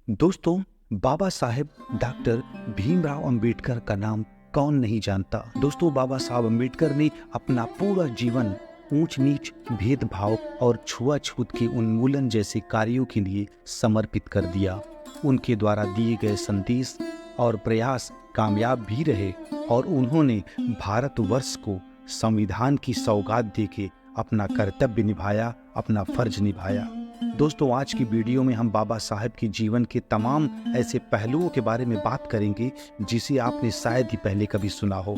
दोस्तों, बाबा साहेब डॉक्टर भीमराव अंबेडकर का नाम कौन नहीं जानता। दोस्तों, बाबा साहब अंबेडकर ने अपना पूरा जीवन ऊंच नीच, भेदभाव और छुआछूत के उन्मूलन जैसे कार्यों के लिए समर्पित कर दिया। उनके द्वारा दिए गए संदेश और प्रयास कामयाब भी रहे और उन्होंने भारतवर्ष को संविधान की सौगात देके अपना कर्तव्य निभाया, अपना फर्ज निभाया। दोस्तों, आज की वीडियो में हम बाबा साहब के जीवन के तमाम ऐसे पहलुओं के बारे में बात करेंगे जिसे आपने शायद ही पहले कभी सुना हो।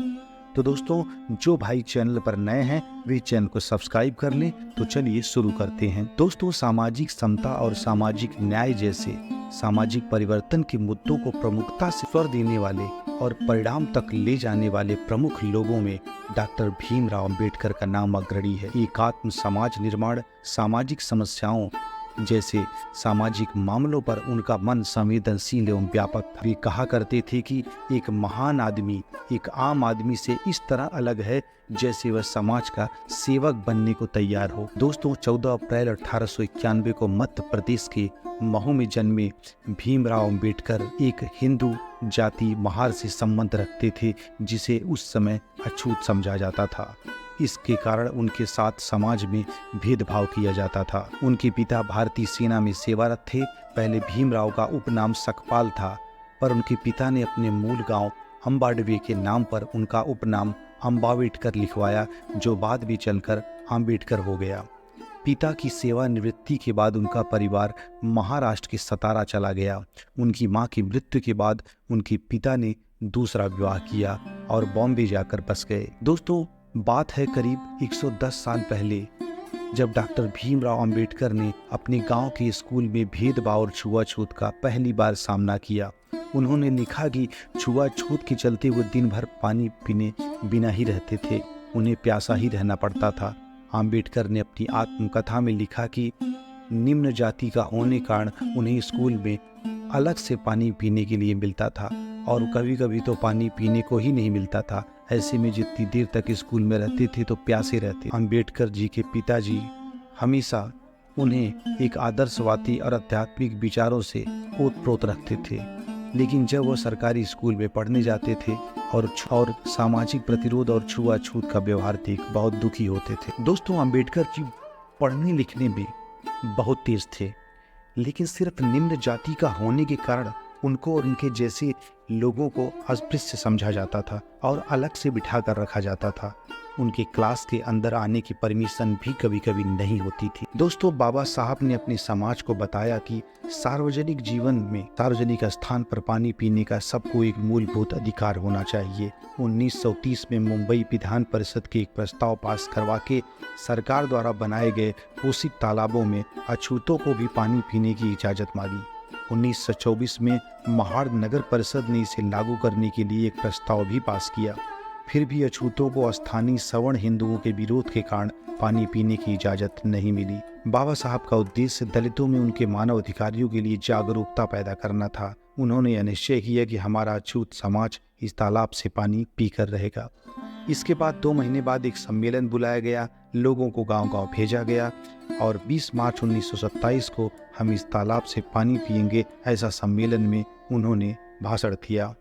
तो दोस्तों, जो भाई चैनल पर नए हैं वे चैनल को सब्सक्राइब कर लें। तो चलिए शुरू करते हैं। दोस्तों, सामाजिक समता और सामाजिक न्याय जैसे सामाजिक परिवर्तन के मुद्दों को प्रमुखता से स्वर देने वाले और परिणाम तक ले जाने वाले प्रमुख लोगों में डॉक्टर भीमराव अंबेडकर का नाम अग्रणी है। एकात्म समाज निर्माण, सामाजिक समस्याओं जैसे सामाजिक मामलों पर उनका मन संवेदनशील एवं व्यापक था। वे कहा करते थे कि एक महान आदमी एक आम आदमी से इस तरह अलग है जैसे वह समाज का सेवक बनने को तैयार हो। दोस्तों, 14 अप्रैल 1891 को मध्य प्रदेश के महू में जन्मे भीमराव अंबेडकर एक हिंदू जाति महार से संबंध रखते थे जिसे उस समय अछूत समझा जाता था। इसके कारण उनके साथ समाज में भेदभाव किया जाता था। उनके पिता भारतीय सेना में सेवारत थे। पहले भीमराव का उपनाम सकपाल था, पर उनके पिता ने अपने मूल गांव अम्बाडवे के नाम पर उनका उपनाम अम्बावेडकर लिखवाया, जो बाद में चलकर अम्बेडकर हो गया। पिता की सेवानिवृत्ति के बाद उनका परिवार महाराष्ट्र के सतारा चला गया। उनकी मां की मृत्यु के बाद उनके पिता ने दूसरा विवाह किया और बॉम्बे जाकर बस गए। दोस्तों, बात है करीब 110 साल पहले, जब डॉक्टर भीमराव अंबेडकर ने अपने गांव के स्कूल में भेदभाव और छुआछूत का पहली बार सामना किया। उन्होंने लिखा कि छुआछूत के चलते वो दिन भर पानी पीने बिना ही रहते थे, उन्हें प्यासा ही रहना पड़ता था। अंबेडकर ने अपनी आत्मकथा में लिखा कि निम्न जाति का होने कारण उन्हें स्कूल में अलग से पानी पीने के लिए मिलता था और कभी कभी तो पानी पीने को ही नहीं मिलता था। ऐसे में जितनी देर तक स्कूल में रहते थे तो प्यासे रहते। अंबेडकर जी के पिताजी हमेशा उन्हें एक आदर्शवादी और आध्यात्मिक विचारों से ओतप्रोत रखते थे, लेकिन जब वो सरकारी स्कूल में पढ़ने जाते थे और सामाजिक प्रतिरोध और छुआछूत का व्यवहार देख बहुत दुखी होते थे। दोस्तों, अंबेडकर जी पढ़ने लिखने में बहुत तेज थे, लेकिन सिर्फ निम्न जाति का होने के कारण उनको और उनके जैसे लोगों को अस्पृश्य समझा जाता था और अलग से बिठा कर रखा जाता था। उनके क्लास के अंदर आने की परमिशन भी कभी कभी नहीं होती थी। दोस्तों, बाबा साहब ने अपने समाज को बताया कि सार्वजनिक जीवन में सार्वजनिक स्थान पर पानी पीने का सबको एक मूलभूत अधिकार होना चाहिए। 1930 में मुंबई विधान परिषद के एक प्रस्ताव पास करवा के सरकार द्वारा बनाए गए पोषित तालाबों में अछूतों को भी पानी पीने की इजाजत मांगी। 1924 में महाड़ नगर परिषद ने इसे लागू करने के लिए एक प्रस्ताव भी पास किया। फिर भी अछूतों को स्थानीय सवर्ण हिंदुओं के विरोध के कारण पानी पीने की इजाजत नहीं मिली। बाबा साहब का उद्देश्य दलितों में उनके मानव अधिकारियों के लिए जागरूकता पैदा करना था। उन्होंने यह निश्चय किया कि हमारा अछूत समाज इस तालाब से पानी पीकर रहेगा। इसके बाद 2 महीने बाद एक सम्मेलन बुलाया गया, लोगों को गांव-गांव भेजा गया और 20 मार्च 1927 को हम इस तालाब से पानी पिएंगे, ऐसा सम्मेलन में उन्होंने भाषण दिया।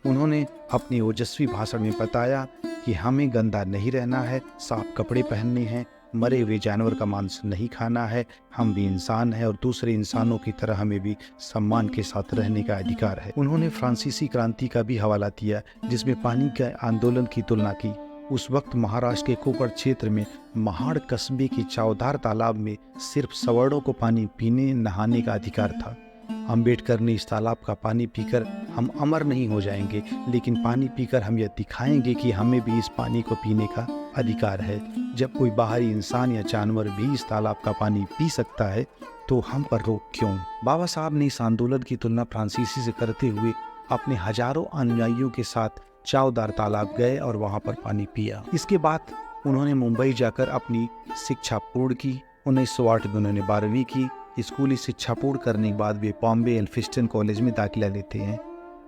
उन्होंने अपने ओजस्वी भाषण में बताया कि हमें गंदा नहीं रहना है, साफ कपड़े पहनने हैं, मरे हुए जानवर का मांस नहीं खाना है, हम भी इंसान हैं और दूसरे इंसानों की तरह हमें भी सम्मान के साथ रहने का अधिकार है। उन्होंने फ्रांसीसी क्रांति का भी हवाला दिया, जिसमें पानी के आंदोलन की तुलना की। उस वक्त महाराष्ट्र के कोकण क्षेत्र में महाड़ कस्बे के चौधार तालाब में सिर्फ सवर्णों को पानी पीने नहाने का अधिकार था। अंबेडकर ने इस तालाब का पानी पीकर हम अमर नहीं हो जाएंगे, लेकिन पानी पीकर हम यह दिखाएंगे कि हमें भी इस पानी को पीने का अधिकार है। जब कोई बाहरी इंसान या जानवर भी इस तालाब का पानी पी सकता है तो हम पर रोक क्यों? बाबा साहब ने इस आंदोलन की तुलना फ्रांसीसी से करते हुए अपने हजारों अनुयायियों के साथ चौधार तालाब गए और वहां पर पानी पिया। इसके बाद उन्होंने मुंबई जाकर अपनी शिक्षा पूर्ण की। 1908 में उन्होंने 12वीं की। स्कूली शिक्षा पूर्ण करने के बाद वे बॉम्बे एल्फिंस्टन कॉलेज में दाखिला लेते हैं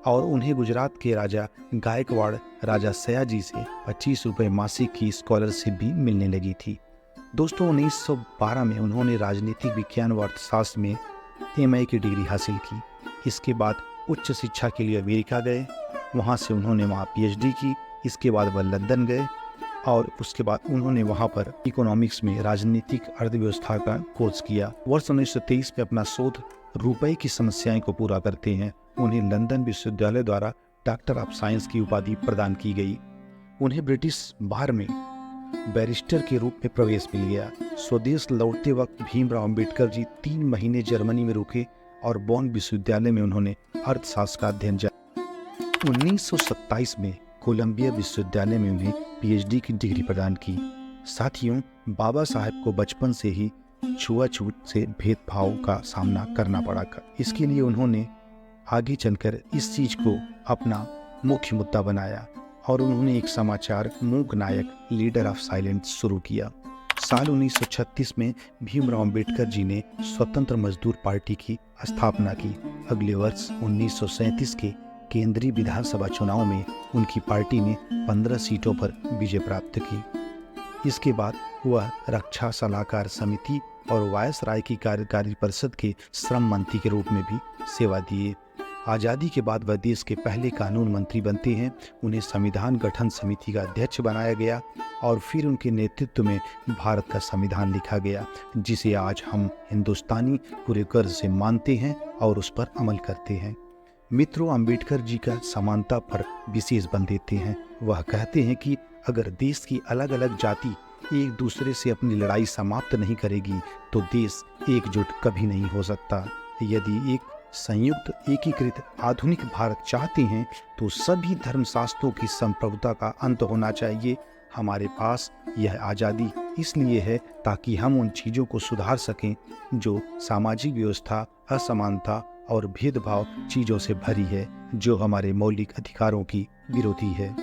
और उन्हें गुजरात के राजा गायकवाड़ राजा सयाजी से 25 रुपये मासिक की स्कॉलरशिप भी मिलने लगी थी। दोस्तों 1912 में उन्होंने राजनीतिक विज्ञान व अर्थशास्त्र में MA की डिग्री हासिल की। इसके बाद उच्च शिक्षा के लिए अमेरिका गए। वहाँ से उन्होंने वहाँ पीएचडी की। इसके बाद वह लंदन गए और उसके बाद उन्होंने वहाँ पर इकोनॉमिक्स में राजनीतिक अर्थव्यवस्था का कोर्स किया। वर्ष 1923 में अपना शोध रुपए की समस्याएं को पूरा करते हैं। उन्हें लंदन विश्वविद्यालय द्वारा डॉक्टर ऑफ साइंस की उपाधि प्रदान की गई। उन्हें ब्रिटिश बार में बैरिस्टर के रूप में प्रवेश मिल गया। स्वदेश लौटते वक्त भीमराव अंबेडकर जी 3 महीने जर्मनी में रुके और बॉन विश्वविद्यालय में उन्होंने अर्थशास्त्र का अध्ययन किया। 1927 में कोलंबिया विश्वविद्यालय में उन्हें पीएचडी की डिग्री प्रदान की। साथियों, बाबा साहेब को बचपन से ही छुआछूत से भेदभाव का सामना करना पड़ा। इसके लिए उन्होंने आगे चलकर इस चीज को अपना मुख्य मुद्दा बनाया और उन्होंने एक समाचार मूक नायक लीडर ऑफ साइलेंस शुरू किया। साल 1936 में भीमराव अंबेडकर जी ने स्वतंत्र मजदूर पार्टी की स्थापना की। अगले वर्ष 1937 के केंद्रीय विधानसभा चुनाव में उनकी पार्टी ने 15 सीटों पर विजय प्राप्त की। इसके बाद वह रक्षा सलाहकार समिति और वायसराय की कार्यकारी परिषद के श्रम मंत्री के रूप में भी सेवा दिए। आज़ादी के बाद वह देश के पहले कानून मंत्री बनते हैं। उन्हें संविधान गठन समिति का अध्यक्ष बनाया गया और फिर उनके नेतृत्व में भारत का संविधान लिखा गया, जिसे आज हम हिंदुस्तानी पूरे गर्व से मानते हैं और उस पर अमल करते हैं। मित्रों, अंबेडकर जी का समानता पर विशेष बल देते हैं। वह कहते हैं कि अगर देश की अलग अलग जाति एक दूसरे से अपनी लड़ाई समाप्त नहीं करेगी तो देश एकजुट कभी नहीं हो सकता। यदि एक संयुक्त एकीकृत आधुनिक भारत चाहते हैं तो सभी धर्मशास्त्रों की संप्रभुता का अंत होना चाहिए। हमारे पास यह आज़ादी इसलिए है ताकि हम उन चीज़ों को सुधार सकें जो सामाजिक व्यवस्था, असमानता और भेदभाव चीज़ों से भरी है, जो हमारे मौलिक अधिकारों की विरोधी है।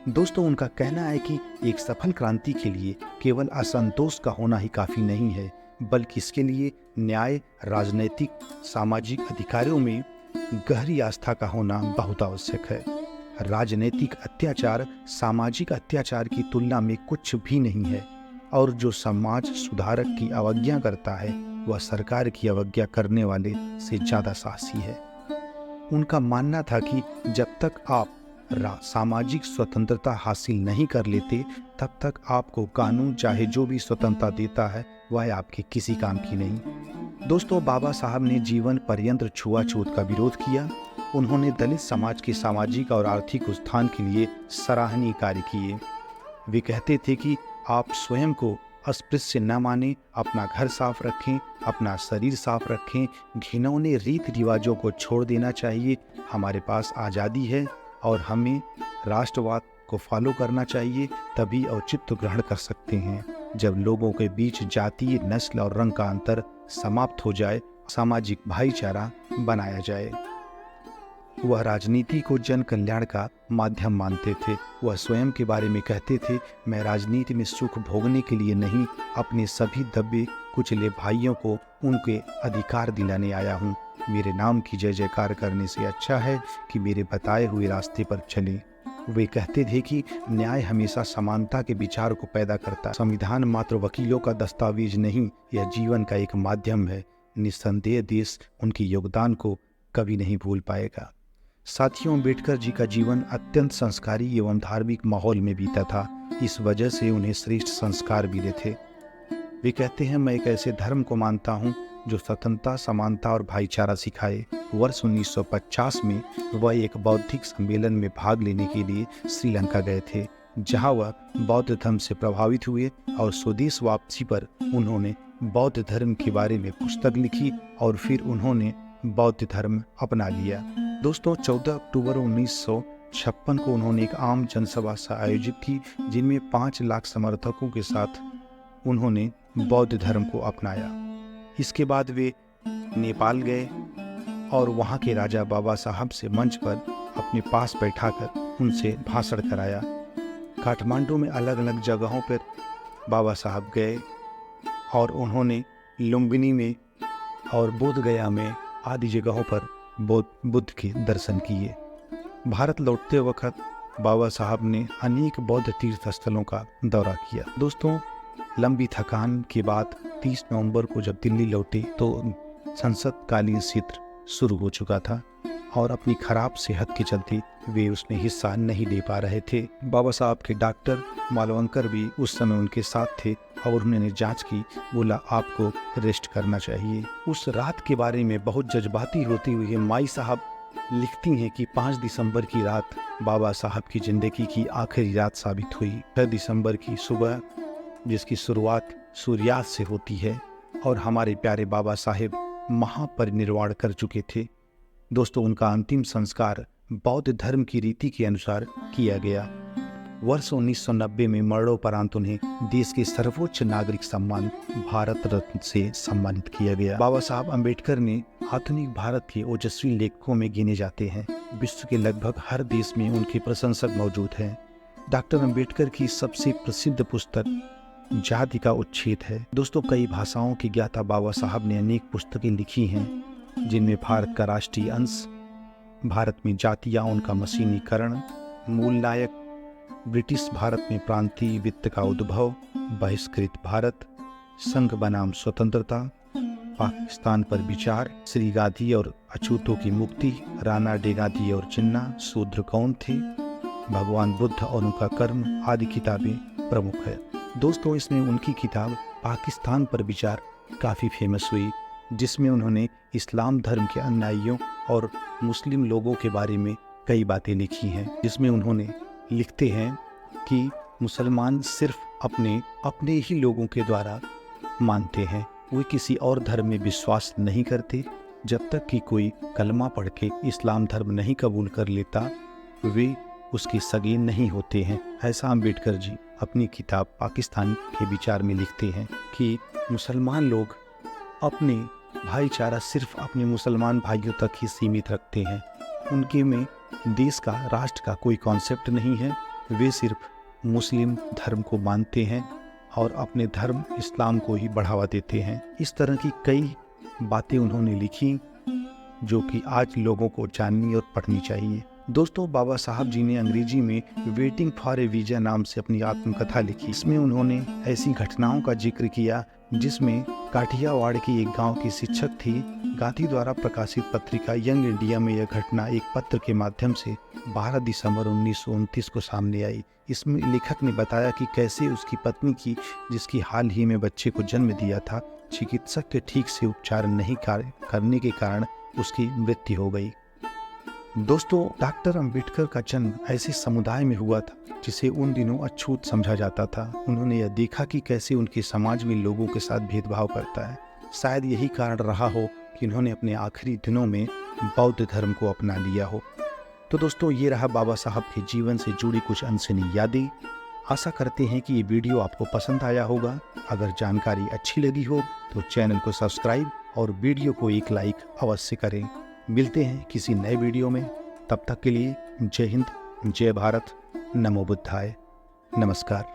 दोस्तों, उनका कहना है कि एक सफल क्रांति के लिए केवल असंतोष का होना ही काफ़ी नहीं है, बल्कि इसके लिए न्याय, राजनैतिक, सामाजिक अधिकारों में गहरी आस्था का होना बहुत आवश्यक है। राजनीतिक अत्याचार सामाजिक अत्याचार की तुलना में कुछ भी नहीं है और जो समाज सुधारक की अवज्ञा करता है वह सरकार की अवज्ञा करने वाले से ज़्यादा साहसी है। उनका मानना था कि जब तक आप सामाजिक स्वतंत्रता हासिल नहीं कर लेते तब तक आपको कानून चाहे जो भी स्वतंत्रता देता है वह आपके किसी काम की नहीं। दोस्तों, बाबा साहब ने जीवन पर्यंत छुआछूत का विरोध किया। उन्होंने दलित समाज के सामाजिक और आर्थिक उत्थान के लिए सराहनीय कार्य किए। वे कहते थे कि आप स्वयं को अस्पृश्य न माने, अपना घर साफ रखें, अपना शरीर साफ रखें, घिनौने रीति रिवाजों को छोड़ देना चाहिए। हमारे पास आज़ादी है और हमें राष्ट्रवाद को फॉलो करना चाहिए, तभी औचित्य ग्रहण कर सकते हैं। जब लोगों के बीच जातीय, नस्ल और रंग का अंतर समाप्त हो जाए, सामाजिक भाईचारा बनाया जाए। वह राजनीति को जन कल्याण का माध्यम मानते थे। वह स्वयं के बारे में कहते थे, मैं राजनीति में सुख भोगने के लिए नहीं, अपने सभी दबे कुचले भाइयों को उनके अधिकार दिलाने आया हूँ। मेरे नाम की जय जयकार करने से अच्छा है कि मेरे बताए हुए रास्ते पर चलें। वे कहते थे कि न्याय हमेशा समानता के विचार को पैदा करता है। संविधान मात्र वकीलों का दस्तावेज नहीं, यह जीवन का एक माध्यम है। निस्संदेह देश उनके योगदान को कभी नहीं भूल पाएगा। साथियों, अंबेडकर जी का जीवन अत्यंत संस्कारी एवं धार्मिक माहौल में बीता था। इस वजह से उन्हें श्रेष्ठ संस्कार मिले थे। वे कहते हैं, मैं एक ऐसे धर्म को मानता हूँ जो स्वतंत्रता, समानता और भाईचारा सिखाए। वर्ष 1950 में वह एक बौद्धिक सम्मेलन में भाग लेने के लिए श्रीलंका गए थे, जहां वह बौद्ध धर्म से प्रभावित हुए और स्वदेश वापसी पर उन्होंने बौद्ध धर्म के बारे में पुस्तक लिखी और फिर उन्होंने बौद्ध धर्म अपना लिया। दोस्तों, 14 अक्टूबर 1956 को उन्होंने एक आम जनसभा आयोजित की, जिनमें 5 लाख समर्थकों के साथ उन्होंने बौद्ध धर्म को अपनाया। इसके बाद वे नेपाल गए और वहाँ के राजा बाबा साहब से मंच पर अपने पास बैठाकर उनसे भाषण कराया। काठमांडू में अलग अलग जगहों पर बाबा साहब गए और उन्होंने लुम्बिनी में और बोध गया में आदि जगहों पर बुद्ध के दर्शन किए। भारत लौटते वक्त बाबा साहब ने अनेक बौद्ध तीर्थ स्थलों का दौरा किया। दोस्तों, लंबी थकान के बाद 30 नवंबर को जब दिल्ली लौटे तो संसद कालीन सत्र शुरू हो चुका था। और अपनी खराब सेहत के चलते वे उसमें हिस्सा नहीं ले पा रहे थे। बाबा साहब के डॉक्टर मालवंकर भी उस समय उनके साथ थे और उन्होंने जांच की, बोला आपको रेस्ट करना चाहिए। उस रात के बारे में बहुत जज्बाती होते हुए माई साहब लिखती हैं कि 5 दिसंबर की रात बाबा साहब की जिंदगी की आखिरी रात साबित हुई। 6 दिसंबर की सुबह, जिसकी शुरुआत सूर्यास्त से होती है, और हमारे प्यारे बाबा साहेब महापरिनिर्वाण कर चुके थे। दोस्तों, उनका अंतिम संस्कार बौद्ध धर्म की रीति के अनुसार किया गया। वर्ष 1990 में मरणोपरांत उन्हें देश के सर्वोच्च नागरिक सम्मान भारत रत्न से सम्मानित किया गया। बाबा साहब अम्बेडकर ने आधुनिक भारत के ओजस्वी लेखकों में गिने जाते हैं। विश्व के लगभग हर देश में उनके प्रशंसक मौजूद हैं। डॉक्टर अम्बेडकर की सबसे प्रसिद्ध पुस्तक जाति का उच्छेद है। दोस्तों, कई भाषाओं के ज्ञाता बाबा साहब ने अनेक पुस्तकें लिखी हैं, जिनमें भारत का राष्ट्रीय अंश, भारत में जातियाँ उनका मशीनीकरण, मूल नायक, ब्रिटिश भारत में प्रांतीय वित्त का उद्भव, बहिष्कृत भारत, संघ बनाम स्वतंत्रता, पाकिस्तान पर विचार, श्री गांधी और अछूतों की मुक्ति, राणा डेगादी और जिन्ना, शूद्र कौन थे, भगवान बुद्ध और उनका कर्म आदि किताबें प्रमुख है। दोस्तों, इसमें उनकी किताब पाकिस्तान पर विचार काफ़ी फेमस हुई, जिसमें उन्होंने इस्लाम धर्म के अनुयायियों और मुस्लिम लोगों के बारे में कई बातें लिखी हैं, जिसमें उन्होंने लिखते हैं कि मुसलमान सिर्फ अपने ही लोगों के द्वारा मानते हैं, वे किसी और धर्म में विश्वास नहीं करते। जब तक कि कोई कलमा पढ़ के इस्लाम धर्म नहीं कबूल कर लेता, वे उसके सगे नहीं होते हैं। ऐसा अम्बेडकर जी अपनी किताब पाकिस्तान के विचार में लिखते हैं कि मुसलमान लोग अपने भाईचारा सिर्फ अपने मुसलमान भाइयों तक ही सीमित रखते हैं। उनके में देश का, राष्ट्र का कोई कॉन्सेप्ट नहीं है। वे सिर्फ मुस्लिम धर्म को मानते हैं और अपने धर्म इस्लाम को ही बढ़ावा देते हैं। इस तरह की कई बातें उन्होंने लिखी जो कि आज लोगों को जाननी और पढ़नी चाहिए। दोस्तों, बाबा साहब जी ने अंग्रेजी में वेटिंग फॉर ए वीजा नाम से अपनी आत्मकथा लिखी। इसमें उन्होंने ऐसी घटनाओं का जिक्र किया जिसमें काठियावाड़ की एक गांव की शिक्षक थी। गांधी द्वारा प्रकाशित पत्रिका यंग इंडिया में यह घटना एक पत्र के माध्यम से 12 दिसंबर 1929 को सामने आई। इसमें लेखक ने बताया कि कैसे उसकी पत्नी की, जिसकी हाल ही में बच्चे को जन्म दिया था, चिकित्सक के ठीक से उपचार नहीं करने के कारण उसकी मृत्यु हो गई। दोस्तों, डॉक्टर अंबेडकर का जन्म ऐसे समुदाय में हुआ था जिसे उन दिनों अछूत समझा जाता था। उन्होंने यह देखा कि कैसे उनके समाज में लोगों के साथ भेदभाव करता है। शायद यही कारण रहा हो कि उन्होंने अपने आखिरी दिनों में बौद्ध धर्म को अपना लिया हो। तो दोस्तों, ये रहा बाबा साहब के जीवन से जुड़ी कुछ अनसुनी यादें। आशा करते हैं कि ये वीडियो आपको पसंद आया होगा। अगर जानकारी अच्छी लगी हो तो चैनल को सब्सक्राइब और वीडियो को एक लाइक अवश्य करें। मिलते हैं किसी नए वीडियो में। तब तक के लिए जय हिंद, जय भारत, नमो बुद्धाय, नमस्कार।